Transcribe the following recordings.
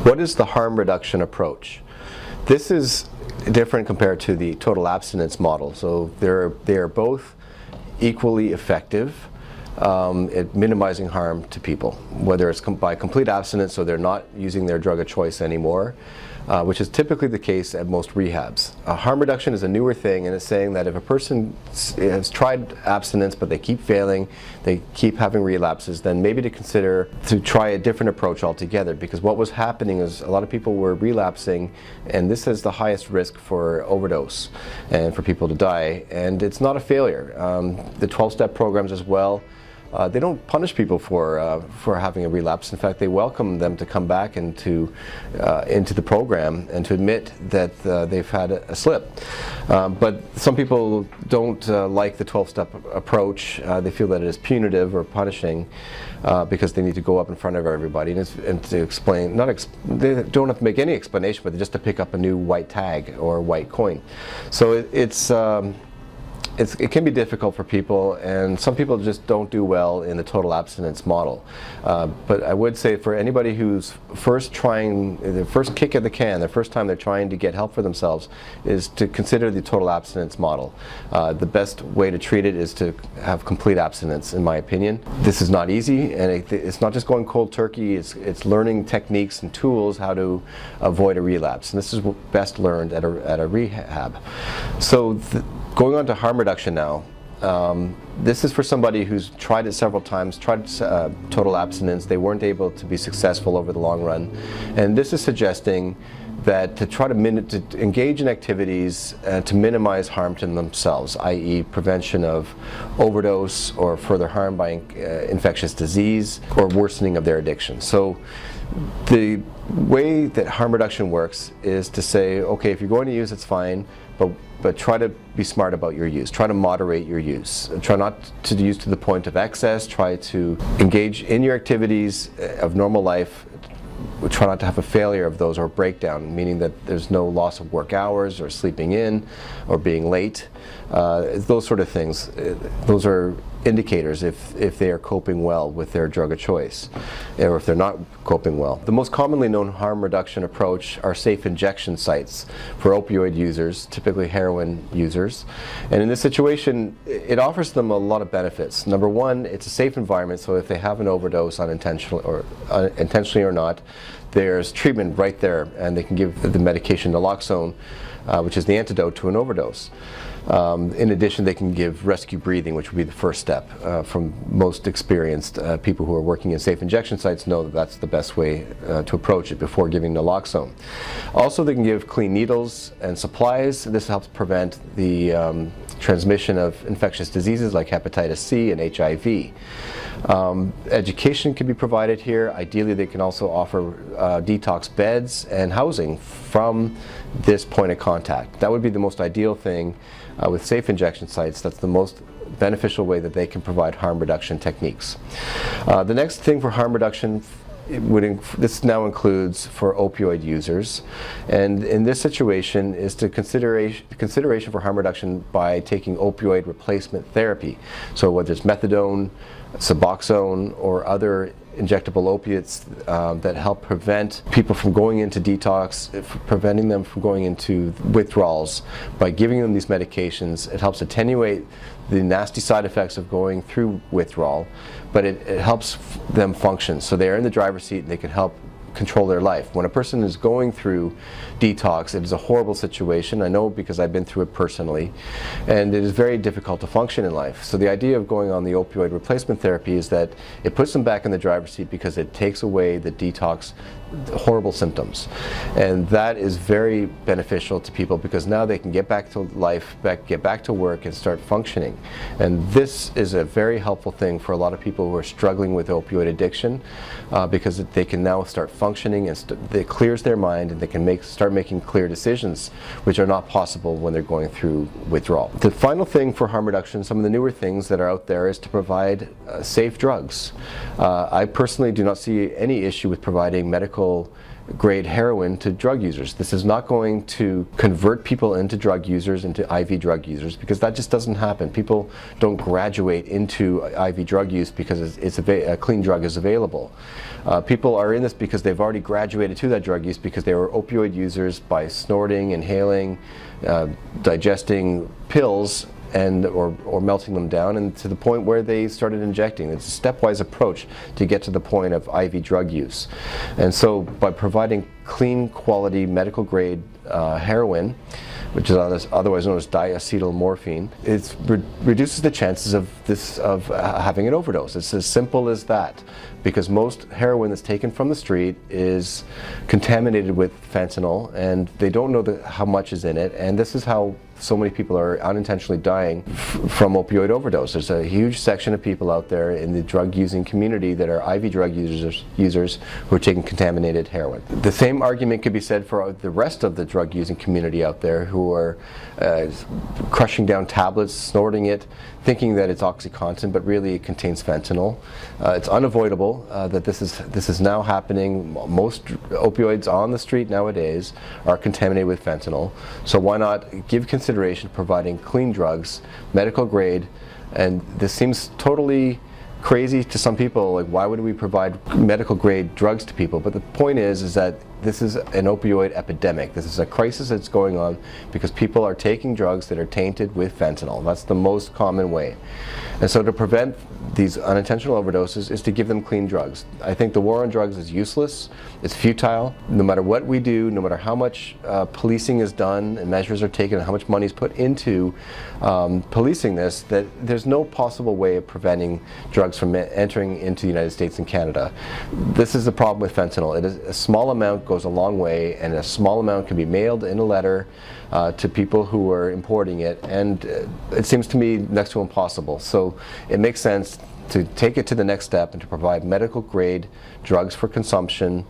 What is the harm reduction approach? This is different compared to the total abstinence model. So they are both equally effective at minimizing harm to people, whether it's by complete abstinence, so they're not using their drug of choice anymore, which is typically the case at most rehabs. Harm reduction is a newer thing, and it's saying that if a person has tried abstinence but they keep failing, they keep having relapses, then maybe to consider to try a different approach altogether, because what was happening is a lot of people were relapsing, and this is the highest risk for overdose and for people to die, and it's not a failure. The 12-step programs as well, they don't punish people for having a relapse. In fact, they welcome them to come back into the program and to admit that they've had a slip. But some people don't like the 12-step approach. They feel that it is punitive or punishing because they need to go up in front of everybody and to explain. They don't have to make any explanation, but just to pick up a new white tag or white coin. So it can be difficult for people, and some people just don't do well in the total abstinence model. But I would say for anybody who's first trying, their first kick at the can, the first time they're trying to get help for themselves, is to consider the total abstinence model. The best way to treat it is to have complete abstinence, in my opinion. This is not easy, and it's not just going cold turkey, it's learning techniques and tools how to avoid a relapse. And this is best learned at a rehab. So going on to harm reduction now. This is for somebody who's tried it several times, tried total abstinence. They weren't able to be successful over the long run. And this is suggesting that to try to engage in activities to minimize harm to themselves, i.e. prevention of overdose or further harm by infectious disease or worsening of their addiction. So the way that harm reduction works is to say, okay, if you're going to use, it's fine, but try to be smart about your use. Try to moderate your use. Try not to use to the point of excess. Try to engage in your activities of normal life. Try not to have a failure of those or breakdown, meaning that there's no loss of work hours or sleeping in or being late. Those sort of things. Those are indicators if they are coping well with their drug of choice, or if they're not coping well. The most commonly known harm reduction approach are safe injection sites for opioid users, typically heroin users. And in this situation, it offers them a lot of benefits. Number one, it's a safe environment, so if they have an overdose unintentionally or not, there's treatment right there, and they can give the medication naloxone, which is the antidote to an overdose. In addition, they can give rescue breathing, which would be the first step. From most experienced people who are working in safe injection sites know that that's the best way to approach it before giving naloxone. Also, they can give clean needles and supplies. This helps prevent the transmission of infectious diseases like hepatitis C and HIV. Education can be provided here. Ideally, they can also offer detox beds and housing from this point of contact. That would be the most ideal thing with safe injection sites. That's the most beneficial way that they can provide harm reduction techniques. The next thing for harm reduction, this now includes for opioid users, and in this situation is to consideration for harm reduction by taking opioid replacement therapy. So whether it's methadone, Suboxone, or other injectable opiates that help prevent people from going into detox, preventing them from going into withdrawals. By giving them these medications, it helps attenuate the nasty side effects of going through withdrawal, but it helps them function. So they're in the driver's seat and they can help control their life. When a person is going through detox, it is a horrible situation. I know because I've been through it personally, and it is very difficult to function in life. So the idea of going on the opioid replacement therapy is that it puts them back in the driver's seat because it takes away the detox horrible symptoms, and that is very beneficial to people because now they can get back to life, get back to work and start functioning. And this is a very helpful thing for a lot of people who are struggling with opioid addiction because they can now start functioning, and it clears their mind, and they can start making clear decisions which are not possible when they're going through withdrawal. The final thing for harm reduction, some of the newer things that are out there, is to provide safe drugs. I personally do not see any issue with providing medical grade heroin to drug users. This is not going to convert people into drug users, into IV drug users, because that just doesn't happen. People don't graduate into IV drug use because a clean drug is available. People are in this because they've already graduated to that drug use because they were opioid users by snorting, inhaling, digesting pills, or melting them down, and to the point where they started injecting. It's a stepwise approach to get to the point of IV drug use. And so by providing clean quality medical grade heroin, which is otherwise known as diacetylmorphine, it reduces the chances of having an overdose. It's as simple as that, because most heroin that's taken from the street is contaminated with fentanyl, and they don't know how much is in it, and this is how so many people are unintentionally dying from opioid overdose. There's a huge section of people out there in the drug using community that are IV drug users who are taking contaminated heroin. The same argument could be said for the rest of the drug using community out there who are crushing down tablets, snorting it, thinking that it's OxyContin, but really it contains fentanyl. It's unavoidable that this is now happening. Most opioids on the street nowadays are contaminated with fentanyl. So why not give consideration to providing clean drugs, medical grade? And this seems totally crazy to some people, like why would we provide medical grade drugs to people? But the point is that this is an opioid epidemic. This is a crisis that's going on because people are taking drugs that are tainted with fentanyl. That's the most common way. And so to prevent these unintentional overdoses is to give them clean drugs. I think the war on drugs is useless. It's futile. No matter what we do, no matter how much policing is done and measures are taken and how much money is put into policing this, that there's no possible way of preventing drugs from entering into the United States and Canada. This is the problem with fentanyl. It is a small amount goes a long way, and a small amount can be mailed in a letter to people who are importing it, and it seems to me next to impossible. So it makes sense to take it to the next step and to provide medical grade drugs for consumption.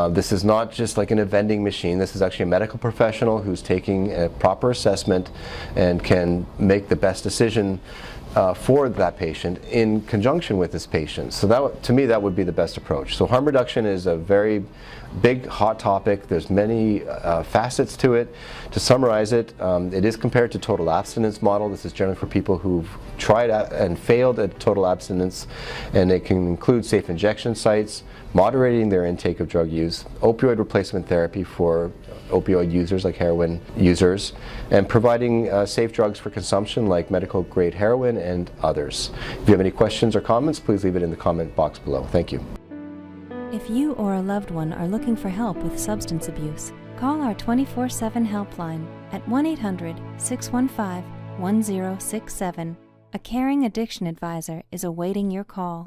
This is not just like in a vending machine. This is actually a medical professional who's taking a proper assessment and can make the best decision for that patient in conjunction with this patient. So that, to me, that would be the best approach. So harm reduction is a very big, hot topic. There's many facets to it. To summarize it, it is compared to total abstinence model. This is generally for people who've tried and failed at total abstinence, and it can include safe injection sites, moderating their intake of drug use, opioid replacement therapy for opioid users like heroin users, and providing safe drugs for consumption like medical grade heroin and others. If you have any questions or comments, please leave it in the comment box below. Thank you. If you or a loved one are looking for help with substance abuse, call our 24/7 helpline at 1-800-615-1067. A caring addiction advisor is awaiting your call.